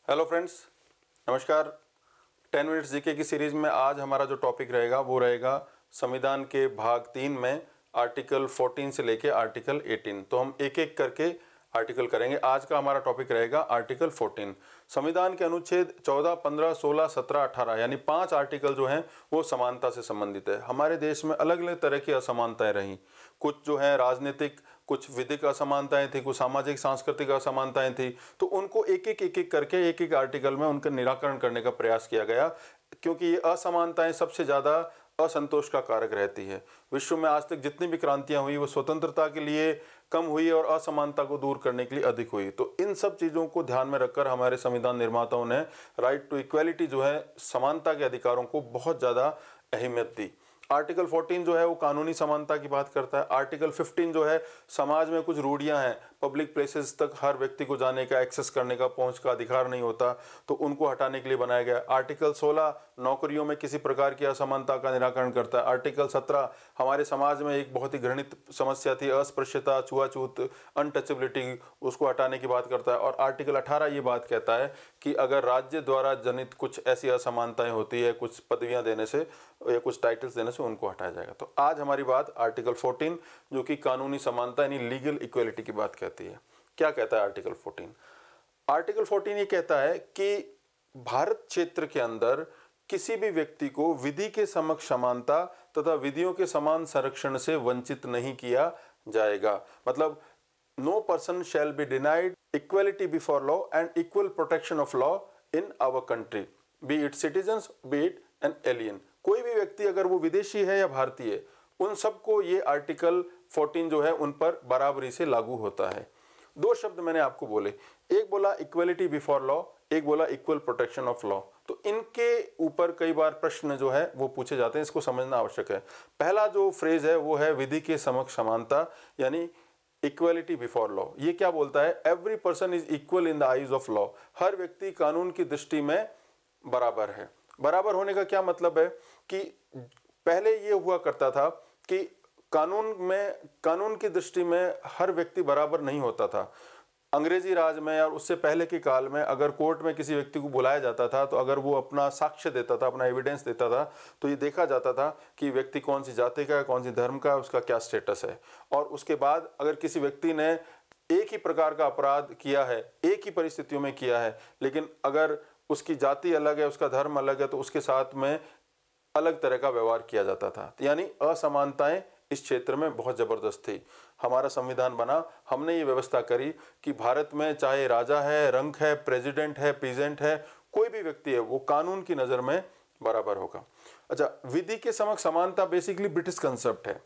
Hello friends, नमस्कार। 10 minutes GK की series में आज हमारा जो टॉपिक रहेगा वो रहेगा संविधान के भाग 3 में आर्टिकल 14 से लेके आर्टिकल 18। तो हम एक एक करके आर्टिकल करेंगे। आज का हमारा टॉपिक रहेगा आर्टिकल 14। संविधान के अनुच्छेद 14, 15, 16, 17, 18 यानी 5 आर्टिकल जो हैं वो समानता से संबंधित है। हमारे देश में अलग अलग तरह की असमानताएं रहीं। कुछ जो है राजनीतिक, कुछ विधिक असमानताएं थी, कुछ सामाजिक सांस्कृतिक असमानताएं थी। तो उनको एक एक करके एक एक आर्टिकल में उनका निराकरण करने का प्रयास किया गया, क्योंकि ये असमानताएं सबसे ज़्यादा असंतोष का कारक रहती है। विश्व में आज तक जितनी भी क्रांतियां हुई वो स्वतंत्रता के लिए कम हुई और असमानता को दूर करने के लिए अधिक हुई। तो इन सब चीज़ों को ध्यान में रखकर हमारे संविधान निर्माताओं ने राइट टू इक्वेलिटी जो है, समानता के अधिकारों को बहुत ज़्यादा अहमियत दी। आर्टिकल 14 जो है वो कानूनी समानता की बात करता है। आर्टिकल 15 जो है समाज में कुछ रूढ़ियां हैं, पब्लिक प्लेसेस तक हर व्यक्ति को जाने का, एक्सेस करने का, पहुंच का अधिकार नहीं होता, तो उनको हटाने के लिए बनाया गया। आर्टिकल 16 नौकरियों में किसी प्रकार की असमानता का निराकरण करता है। आर्टिकल 17 हमारे समाज में एक बहुत ही घृणित समस्या थी, अस्पृश्यता, छुआछूत, अनटचेबिलिटी, उसको हटाने की बात करता है। और आर्टिकल 18 ये बात कहता है कि अगर राज्य द्वारा जनित कुछ ऐसी असमानताएं होती है, कुछ पदवियां देने से या कुछ टाइटल्स देने से, उनको हटाया जाएगा। तो आज हमारी बात आर्टिकल 14 जो कि कानूनी समानता यानी लीगल इक्वेलिटी की बात कहती है। क्या कहता है आर्टिकल 14? आर्टिकल 14 ये कहता है कि भारत क्षेत्र के अंदर किसी भी व्यक्ति को विधि के समक्ष समानता तथा विधियों के समान संरक्षण से वंचित नहीं किया जाएगा। मतलब no person shall be denied equality before law and equal protection of law in our country, be it citizens, be it an alien. कोई भी व्यक्ति अगर वो विदेशी है या भारतीय, उन सबको ये आर्टिकल 14 जो है उन पर बराबरी से लागू होता है। दो शब्द मैंने आपको बोले, एक बोला इक्वलिटी बिफोर लॉ, एक बोला इक्वल प्रोटेक्शन ऑफ लॉ। तो इनके ऊपर कई बार प्रश्न जो है वो पूछे जाते हैं, इसको समझना आवश्यक है। पहला जो फ्रेज है वो है विधि के समक्ष समानता यानी इक्वलिटी बिफोर लॉ। ये क्या बोलता है? Every person is equal in the eyes of law. हर व्यक्ति कानून की दृष्टि में बराबर है। बराबर होने का क्या मतलब है कि पहले ये हुआ करता था कि कानून की दृष्टि में हर व्यक्ति बराबर नहीं होता था। अंग्रेजी राज में और उससे पहले के काल में अगर कोर्ट में किसी व्यक्ति को बुलाया जाता था तो अगर वो अपना साक्ष्य देता था, अपना एविडेंस देता था, तो ये देखा जाता था कि व्यक्ति कौन सी जाति का है, कौन सी धर्म का है, उसका क्या स्टेटस है। और उसके बाद अगर किसी व्यक्ति ने एक ही प्रकार का अपराध किया है, एक ही परिस्थितियों में किया है, लेकिन अगर उसकी जाति अलग है, उसका धर्म अलग है, तो उसके साथ में अलग तरह का व्यवहार किया जाता था। यानी असमानताएं इस क्षेत्र में बहुत जबरदस्त थी। हमारा संविधान बना, हमने ये व्यवस्था करी कि भारत में चाहे राजा है, रंक है, प्रेसिडेंट है, पीजेंट है, कोई भी व्यक्ति है, वो कानून की नजर में बराबर होगा। अच्छा, विधि के समक्ष समानता बेसिकली ब्रिटिश कंसेप्ट है।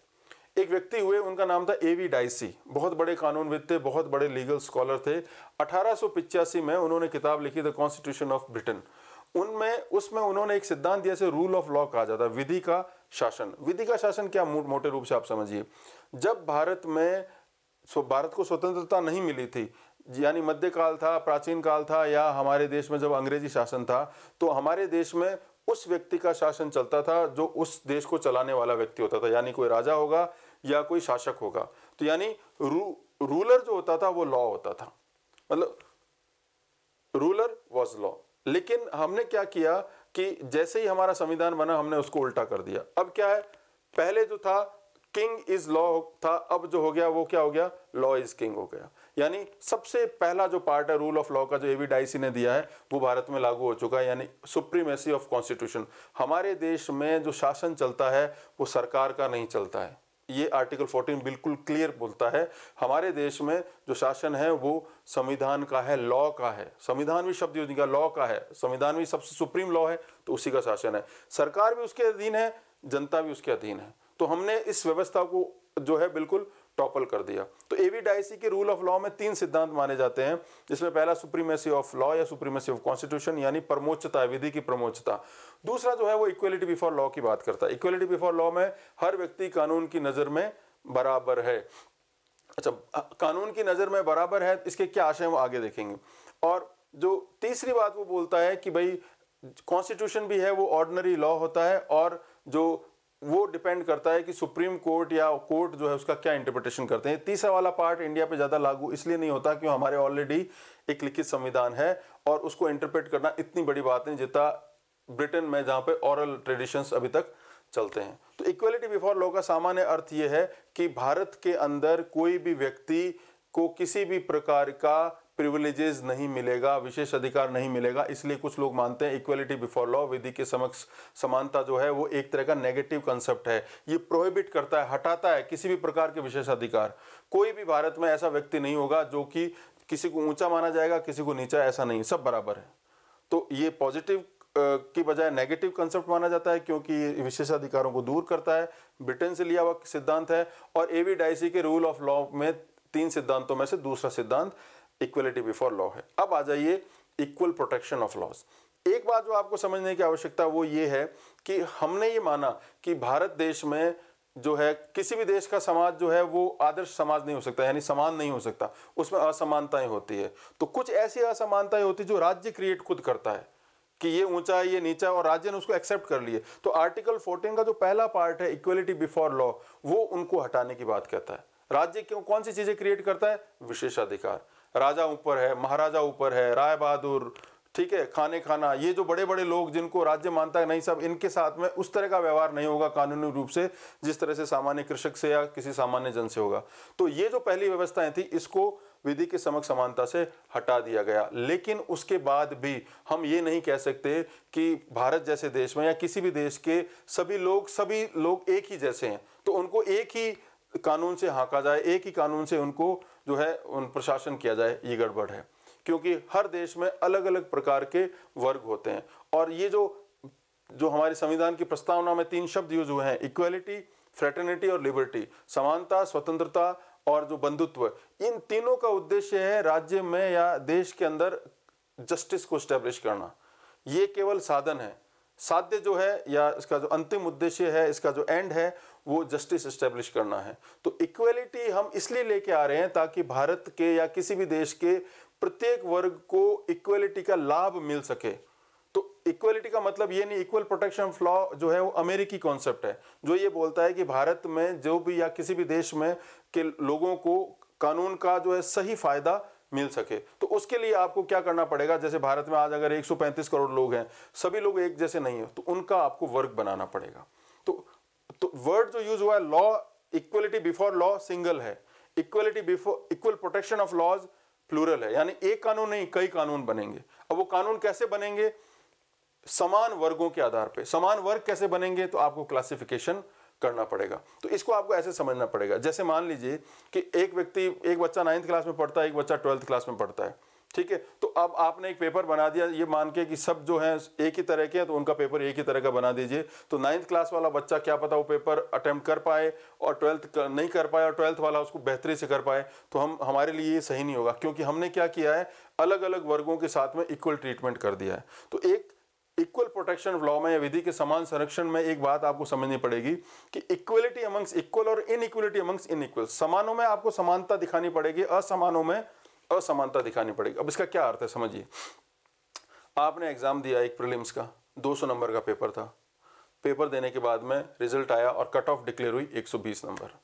एक व्यक्ति हुए, उनका नाम था एवी डाइसी, बहुत बड़े कानूनविद थे, बहुत बड़े लीगल स्कॉलर थे। 1885 में उन्होंने किताब लिखी द कॉन्स्टिट्यूशन ऑफ ब्रिटेन। उसमें उन्होंने एक सिद्धांत दिया, से रूल ऑफ लॉ कहा जाता है, विधि का शासन। विधि का शासन क्या, मोटे रूप से आप समझिए, जब भारत को स्वतंत्रता नहीं मिली थी, यानी मध्यकाल था, प्राचीन काल था, या हमारे देश में जब अंग्रेजी शासन था, तो हमारे देश में उस व्यक्ति का शासन चलता था जो उस देश को चलाने वाला व्यक्ति होता था, यानी कोई राजा होगा या कोई शासक होगा। तो यानी रूलर जो होता था वो लॉ होता था, मतलब रूलर वॉज लॉ। लेकिन हमने क्या किया कि जैसे ही हमारा संविधान बना, हमने उसको उल्टा कर दिया। अब क्या है, पहले जो था किंग इज लॉ था, अब जो हो गया वो क्या हो गया, लॉ इज किंग हो गया। यानी सबसे पहला जो पार्ट है रूल ऑफ लॉ का, जो एवी डाइसी ने दिया है, वो भारत में लागू हो चुका है, यानी सुप्रीमेसी ऑफ कॉन्स्टिट्यूशन। हमारे देश में जो शासन चलता है वो सरकार का नहीं चलता है। ये आर्टिकल 14 बिल्कुल क्लियर बोलता है, हमारे देश में जो शासन है वो संविधान का है, लॉ का है। संविधान भी शब्द यूज नहीं किया, लॉ का है। संविधान भी सबसे सुप्रीम लॉ है, तो उसी का शासन है। सरकार भी उसके अधीन है, जनता भी उसके अधीन है। तो हमने इस व्यवस्था को जो है बिल्कुल टॉपल कर दिया। तो एवी डाइसी के रूल ऑफ लॉ में 3 सिद्धांत माने जाते हैं, जिसमें पहला सुप्रीमेसी ऑफ लॉ या सुप्रीमेसी ऑफ कॉन्स्टिट्यूशन, यानी प्रमोच्चता, विधि की प्रमोच्चता। दूसरा जो है वो इक्वलिटी बिफोर लॉ की बात करता है। इक्वलिटी बिफोर लॉ में हर व्यक्ति कानून की नजर में बराबर है। अच्छा, कानून की नजर में बराबर है, इसके क्या आशय वो आगे देखेंगे। और जो तीसरी बात वो बोलता है कि भाई कॉन्स्टिट्यूशन भी है वो ऑर्डिनरी लॉ होता है, और जो वो डिपेंड करता है कि सुप्रीम कोर्ट या कोर्ट जो है उसका क्या इंटरप्रिटेशन करते हैं। तीसरा वाला पार्ट इंडिया पे ज़्यादा लागू इसलिए नहीं होता कि हमारे ऑलरेडी एक लिखित संविधान है, और उसको इंटरप्रेट करना इतनी बड़ी बात नहीं जितना ब्रिटेन में, जहाँ पे ओरल ट्रेडिशंस अभी तक चलते हैं। तो इक्वलिटी बिफोर लॉ का सामान्य अर्थ ये है कि भारत के अंदर कोई भी व्यक्ति को किसी भी प्रकार का प्रिविलेजेस नहीं मिलेगा, विशेष अधिकार नहीं मिलेगा। इसलिए कुछ लोग मानते हैं इक्वलिटी बिफोर लॉ, विधि के समक्ष समानता जो है वो एक तरह का नेगेटिव कंसेप्ट है। ये प्रोहिबिट करता है, हटाता है किसी भी प्रकार के विशेष अधिकार। कोई भी भारत में ऐसा व्यक्ति नहीं होगा जो कि किसी को ऊंचा माना जाएगा, किसी को नीचा, ऐसा नहीं, सब बराबर है। तो ये पॉजिटिव की बजाय नेगेटिव कंसेप्ट माना जाता है क्योंकि ये विशेषाधिकारों को दूर करता है। ब्रिटेन से लिया हुआ सिद्धांत है और एवी डाइसी के रूल ऑफ लॉ में 3 सिद्धांतों में से दूसरा सिद्धांत इक्वलिटी बिफोर लॉ है। अब आ जाइए इक्वल प्रोटेक्शन ऑफ लॉज। एक बात जो आपको समझने की आवश्यकता वो ये है कि हमने ये माना कि भारत देश में जो है किसी भी देश का समाज जो है वो आदर्श समाज नहीं हो सकता, यानी समान नहीं हो सकता, उसमें असमानताएं होती है। तो कुछ ऐसी असमानताएं होती जो राज्य क्रिएट खुद करता है कि ये ऊंचा है, ये नीचा, और राज्य ने उसको एक्सेप्ट कर लिए। तो आर्टिकल 14 का जो पहला पार्ट है इक्वलिटी बिफोर लॉ, वो उनको हटाने की बात कहता है। राज्य क्यों कौन सी चीजें क्रिएट करता है? विशेषाधिकार। राजा ऊपर है, महाराजा ऊपर है, राय बहादुर, ठीक है, खाने खाना, ये जो बड़े बड़े लोग जिनको राज्य मानता है नहीं, सब इनके साथ में उस तरह का व्यवहार नहीं होगा कानूनी रूप से जिस तरह से सामान्य कृषक से या किसी सामान्य जन से होगा। तो ये जो पहली व्यवस्थाएं थी इसको विधि के समक्ष समानता से हटा दिया गया। लेकिन उसके बाद भी हम ये नहीं कह सकते कि भारत जैसे देश में या किसी भी देश के सभी लोग एक ही जैसे हैं, तो उनको एक ही कानून से हाँका जाए, एक ही कानून से उनको जो है उन प्रशासन किया जाए, ये गड़बड़ है। क्योंकि हर देश में अलग अलग प्रकार के वर्ग होते हैं। और ये जो हमारे संविधान की प्रस्तावना में 3 शब्द यूज हुए हैं, इक्वलिटी, फ्रेटर्निटी और लिबर्टी, समानता, स्वतंत्रता और जो बंधुत्व, इन तीनों का उद्देश्य है राज्य में या देश के अंदर जस्टिस को स्टैब्लिश करना। ये केवल साधन है, साध्य जो है या इसका जो अंतिम उद्देश्य है, इसका जो एंड है, वो जस्टिस एस्टेब्लिश करना है। तो इक्वलिटी हम इसलिए लेके आ रहे हैं ताकि भारत के या किसी भी देश के प्रत्येक वर्ग को इक्वलिटी का लाभ मिल सके। तो इक्वलिटी का मतलब ये नहीं, इक्वल प्रोटेक्शन ऑफ लॉ जो है वो अमेरिकी कॉन्सेप्ट है जो ये बोलता है कि भारत में जो भी या किसी भी देश में के लोगों को कानून का जो है सही फायदा मिल सके। तो उसके लिए आपको क्या करना पड़ेगा, जैसे भारत में आज अगर 135 करोड़ लोग हैं, सभी लोग एक जैसे नहीं है, तो उनका आपको वर्ग बनाना पड़ेगा। तो वर्ड जो यूज हुआ है law, equality before law single है, equality before equal protection of laws plural है, यानी एक कानून नहीं कई कानून बनेंगे। अब वो कानून कैसे बनेंगे? समान वर्गों के आधार पे। समान वर्ग कैसे बनेंगे? तो आपको क्लासिफिकेशन करना पड़ेगा। तो इसको आपको ऐसे समझना पड़ेगा, जैसे मान लीजिए कि एक बच्चा 9th क्लास में पढ़ता है, एक बच्चा 12th क्लास में पढ़ता है, ठीक है। तो अब आपने एक पेपर बना दिया ये मान के कि सब जो है एक ही तरह के हैं, तो उनका पेपर एक ही तरह का बना दीजिए। तो 9th क्लास वाला बच्चा क्या पता वो पेपर अटेम्प्ट कर पाए और 12th नहीं कर पाए, और 12th वाला उसको बेहतरी से कर पाए। तो हमारे लिए ये सही नहीं होगा, क्योंकि हमने क्या किया है, अलग अलग वर्गों के साथ में इक्वल ट्रीटमेंट कर दिया है। तो एक इक्वल प्रोटेक्शन ऑफ लॉ में या विधि के समान संरक्षण में एक बात आपको समझनी पड़ेगी कि इक्वलिटी अमंग्स इक्वल और इनइक्वलिटी अमंग्स इनइक्वल। समानों में आपको समानता दिखानी पड़ेगी, असमानों में असमानता दिखानी पड़ेगी। अब इसका क्या अर्थ है समझिए। आपने एग्जाम दिया एक प्रीलिम्स का, 200 नंबर का पेपर था। पेपर देने के बाद में रिजल्ट आया और कट ऑफ डिक्लेयर हुई 120 नंबर।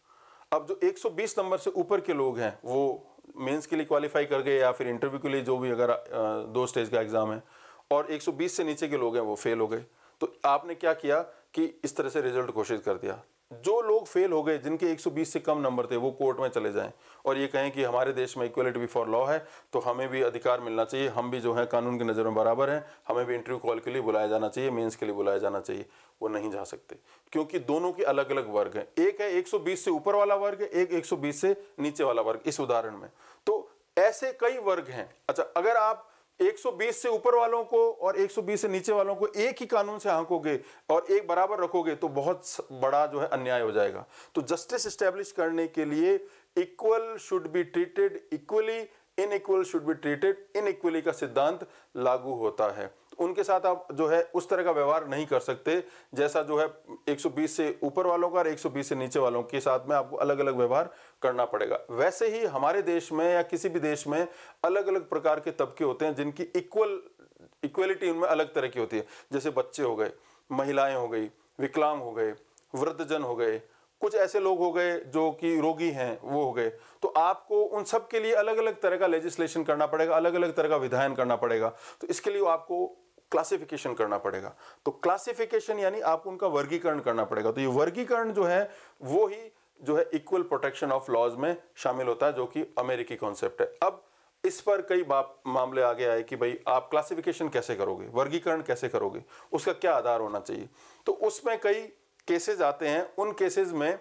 अब जो 120 नंबर से ऊपर के लोग हैं वो मेंस के लिए क्वालिफाई कर गए या फिर इंटरव्यू के लिए, जो भी अगर 2 स्टेज का एग्जाम है, और 120 से नीचे के लोग हैं वो फेल हो गए। तो आपने क्या किया कि इस तरह से रिजल्ट घोषित कर दिया। जो लोग फेल हो गए, जिनके 120 से कम नंबर थे, वो कोर्ट में चले जाएं और ये कहें कि हमारे देश में इक्वलिटी बिफोर लॉ है, तो हमें भी अधिकार मिलना चाहिए, हम भी जो है कानून की नज़र में बराबर हैं, हमें भी इंटरव्यू कॉल के लिए बुलाया जाना चाहिए, मेंस के लिए बुलाया जाना चाहिए। वो नहीं जा सकते, क्योंकि दोनों के अलग अलग वर्ग हैं। एक है 120 से ऊपर वाला वर्ग, एक 120 से नीचे वाला वर्ग, इस उदाहरण में। तो ऐसे कई वर्ग हैं। अच्छा, अगर आप 120 से ऊपर वालों को और 120 से नीचे वालों को एक ही कानून से आंकोगे और एक बराबर रखोगे तो बहुत बड़ा जो है अन्याय हो जाएगा। तो जस्टिस एस्टेब्लिश करने के लिए equal should be treated equally, unequal should be treated unequally का सिद्धांत लागू होता है। उनके साथ आप जो है उस तरह का व्यवहार नहीं कर सकते जैसा जो है 120 से ऊपर वालों का और 120 से नीचे वालों के साथ में आपको अलग अलग व्यवहार करना पड़ेगा। वैसे ही हमारे देश में या किसी भी देश में अलग अलग प्रकार के तबके होते हैं जिनकी इक्वलिटी उनमें अलग तरह की होती है। जैसे बच्चे हो गए, महिलाएं हो गई, विकलांग हो गए, वृद्धजन हो गए, कुछ ऐसे लोग हो गए जो कि रोगी हैं, वो हो गए, तो आपको उन सब के लिए अलग अलग तरह का लेजिस्लेशन करना पड़ेगा, अलग अलग तरह का विधायन करना पड़ेगा। तो इसके लिए आपको क्लासिफिकेशन करना पड़ेगा। तो क्लासिफिकेशन यानी आपको उनका वर्गीकरण करना पड़ेगा। तो ये वर्गीकरण जो है वो ही जो है इक्वल प्रोटेक्शन ऑफ लॉज में शामिल होता है, जो कि अमेरिकी कॉन्सेप्ट है। अब इस पर कई मामले आगे आए कि भाई आप क्लासिफिकेशन कैसे करोगे, वर्गीकरण कैसे करोगे, उसका क्या आधार होना चाहिए। तो उसमें कई केसेस आते हैं। उन केसेस में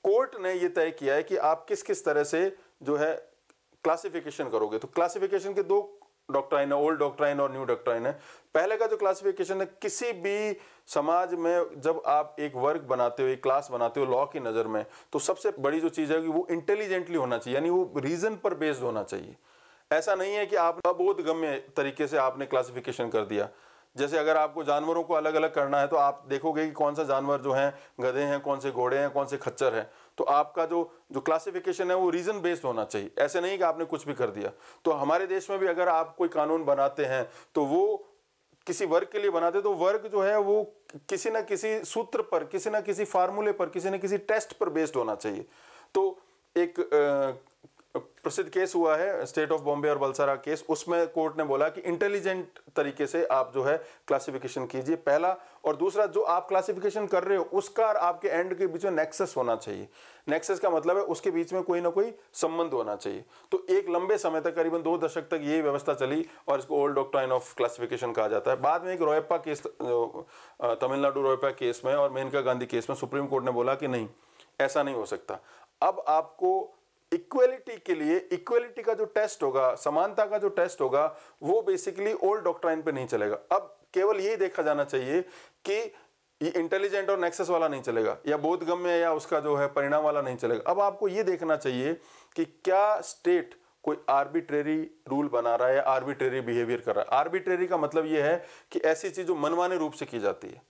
कोर्ट ने ये तय किया है कि आप किस किस तरह से जो है क्लासिफिकेशन करोगे। तो क्लासिफिकेशन के दो डॉक्ट्राइन है, ओल्ड डॉक्ट्राइन और न्यू डॉक्ट्राइन है। पहले का जो क्लासिफिकेशन है, किसी भी समाज में जब आप एक वर्ग बनाते हो, एक क्लास बनाते हो लॉ की नज़र में, तो सबसे बड़ी जो चीज़ है कि वो इंटेलिजेंटली होना चाहिए, यानी वो रीजन पर बेस्ड होना चाहिए। ऐसा नहीं है कि आप अबोधगम्य तरीके से आपने क्लासिफिकेशन कर दिया। जैसे अगर आपको जानवरों को अलग अलग करना है तो आप देखोगे कि कौन सा जानवर जो है गधे हैं, कौन से घोड़े हैं, कौन से खच्चर हैं। तो आपका जो क्लासिफिकेशन है वो रीजन बेस्ड होना चाहिए। ऐसे नहीं कि आपने कुछ भी कर दिया। तो हमारे देश में भी अगर आप कोई कानून बनाते हैं तो वो किसी वर्ग के लिए बनाते, तो वर्ग जो है वो किसी ना किसी सूत्र पर, किसी ना किसी फार्मूले पर, किसी ना किसी टेस्ट पर बेस्ड होना चाहिए। तो एक प्रसिद्ध केस हुआ है स्टेट ऑफ बॉम्बे और बलसारा केस। उसमें कोर्ट ने बोला कि इंटेलिजेंट तरीके से आप जो है क्लासिफिकेशन कीजिए, पहला। और दूसरा, जो आप क्लासिफिकेशन कर रहे हो उसका आपके एंड के बीच में नेक्सस होना चाहिए। नेक्सस का मतलब है उसके बीच में कोई ना कोई संबंध होना चाहिए। तो एक लंबे समय तक, करीबन 2 दशक तक ये व्यवस्था चली और इसको ओल्ड डॉक्ट्राइन ऑफ क्लासिफिकेशन कहा जाता है। बाद में एक रोयप्पा केस, तमिलनाडु रोयप्पा केस में और मेनका गांधी केस में सुप्रीम कोर्ट ने बोला कि नहीं, ऐसा नहीं हो सकता। अब आपको इक्वलिटी के लिए, इक्वलिटी का जो टेस्ट होगा, समानता का जो टेस्ट होगा, वो बेसिकली ओल्ड डॉक्ट्राइन पे नहीं चलेगा। अब केवल ये देखा जाना चाहिए कि ये इंटेलिजेंट और नेक्सस वाला नहीं चलेगा, या बोधगम्य या उसका जो है परिणाम वाला नहीं चलेगा। अब आपको ये देखना चाहिए कि क्या स्टेट कोई आर्बिट्रेरी रूल बना रहा है या आर्बिट्रेरी बिहेवियर कर रहा है। आर्बिट्रेरी का मतलब ये है कि ऐसी चीज जो मनमाने रूप से की जाती है।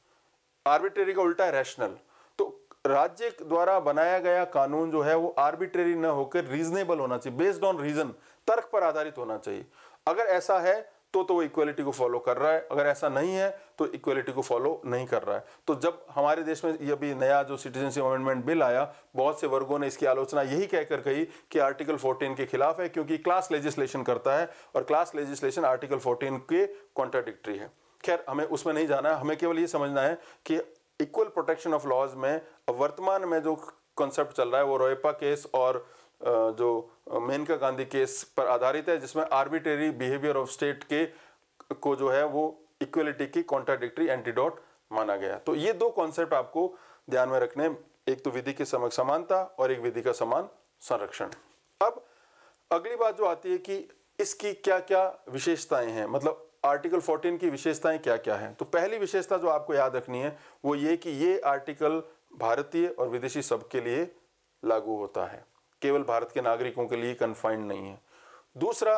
आर्बिट्रेरी का उल्टा है रैशनल। तो राज्य द्वारा बनाया गया कानून जो है वो आर्बिट्रेरी न होकर रीजनेबल होना चाहिए, बेस्ड ऑन रीजन, तर्क पर आधारित होना चाहिए। अगर ऐसा है तो वो इक्वलिटी को फॉलो कर रहा है, अगर ऐसा नहीं है तो इक्वलिटी को फॉलो नहीं कर रहा है। तो जब हमारे देश में ये भी नया जो सिटीजनशिप अमेंडमेंट बिल आया, बहुत से वर्गों ने इसकी आलोचना यही कहकर कही कि आर्टिकल 14 के खिलाफ है, क्योंकि क्लास लेजिस्लेशन करता है और क्लास लेजिस्लेशन आर्टिकल 14 के कॉन्ट्राडिक्टरी है। खैर, हमें उसमें नहीं जाना है, हमें केवल ये समझना है कि इक्वल प्रोटेक्शन ऑफ लॉज में वर्तमान में जो कॉन्सेप्ट चल रहा है वो रोयप्पा केस और जो मेनका गांधी केस पर आधारित है, जिसमें आर्बिट्रेरी बिहेवियर ऑफ स्टेट के को जो है वो इक्वलिटी की कॉन्ट्राडिक्टरी एंटीडोट माना गया। तो ये दो कॉन्सेप्ट आपको ध्यान में रखने, एक तो विधि की समक्ष समानता और एक विधि का समान संरक्षण। अब अगली बात जो आती है कि इसकी क्या क्या विशेषताएं हैं, मतलब आर्टिकल 14 की विशेषताएं क्या क्या हैं। तो पहली विशेषता जो आपको याद रखनी है वो ये कि ये आर्टिकल भारतीय और विदेशी सबके लिए लागू होता है, केवल भारत के नागरिकों के लिए कन्फाइंड नहीं है। दूसरा,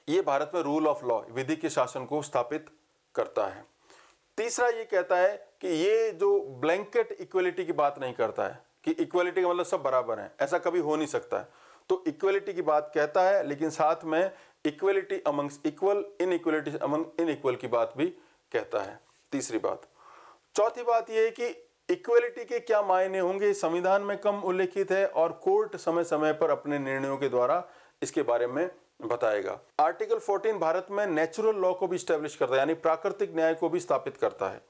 ये भारत में रूल ऑफ लॉ, विधि के शासन को स्थापित करता है। तीसरा, ये कहता है कि ये जो ब्लैंकेट इक्वलिटी की बात नहीं करता है कि इक्वलिटी का मतलब सब बराबर हैं, ऐसा कभी हो नहीं सकता है। तो इक्वलिटी की बात कहता है, लेकिन साथ में equality amongst equal, inequality among inequal की बात भी कहता है। तीसरी बात। चौथी बात यह है कि इक्वलिटी के क्या मायने होंगे, संविधान में कम उल्लेखित है और कोर्ट समय समय पर अपने निर्णयों के द्वारा इसके बारे में बताएगा। आर्टिकल 14 भारत में नेचुरल लॉ को भी स्टैब्लिश करता है, यानी प्राकृतिक न्याय को भी स्थापित करता है।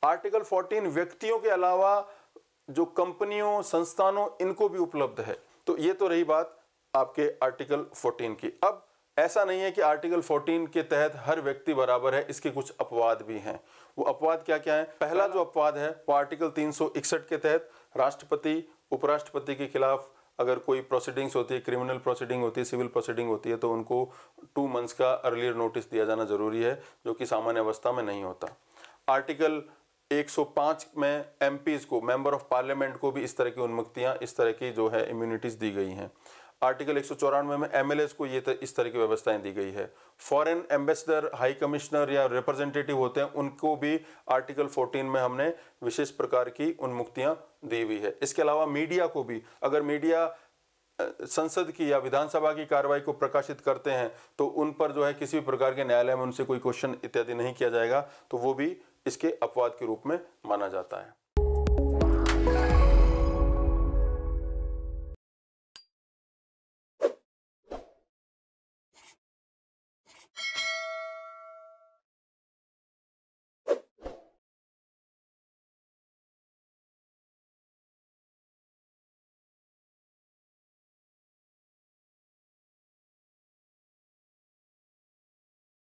आर्टिकल 14 व्यक्तियों के अलावा जो कंपनियों, संस्थानों, इनको भी उपलब्ध है। तो ये तो रही बात आपके आर्टिकल 14 की। अब ऐसा नहीं है कि आर्टिकल 14 के तहत हर व्यक्ति बराबर है, इसके कुछ अपवाद भी हैं। वो अपवाद क्या क्या है? पहला जो अपवाद है वो आर्टिकल 361 के तहत राष्ट्रपति, उपराष्ट्रपति के खिलाफ अगर कोई प्रोसीडिंग्स होती है, क्रिमिनल प्रोसीडिंग होती है, सिविल प्रोसीडिंग होती है, तो उनको 2 मंथ्स का अर्लियर नोटिस दिया जाना जरूरी है, जो कि सामान्य अवस्था में नहीं होता। आर्टिकल 105 में एमपीज को, मेंबर ऑफ पार्लियामेंट को भी इस तरह की उन्मुक्तियां, इस तरह की जो है इम्यूनिटीज दी गई हैं। आर्टिकल 194 में एमएलएस को ये इस तरह की व्यवस्थाएं दी गई है। फॉरेन एम्बेसडर, हाई कमिश्नर या रिप्रेजेंटेटिव होते हैं, उनको भी आर्टिकल 14 में हमने विशेष प्रकार की उन्मुक्तियां दी हुई है। इसके अलावा मीडिया को भी, अगर मीडिया संसद की या विधानसभा की कार्रवाई को प्रकाशित करते हैं तो उन पर जो है किसी भी प्रकार के न्यायालय में उनसे कोई क्वेश्चन इत्यादि नहीं किया जाएगा, तो वो भी इसके अपवाद के रूप में माना जाता है।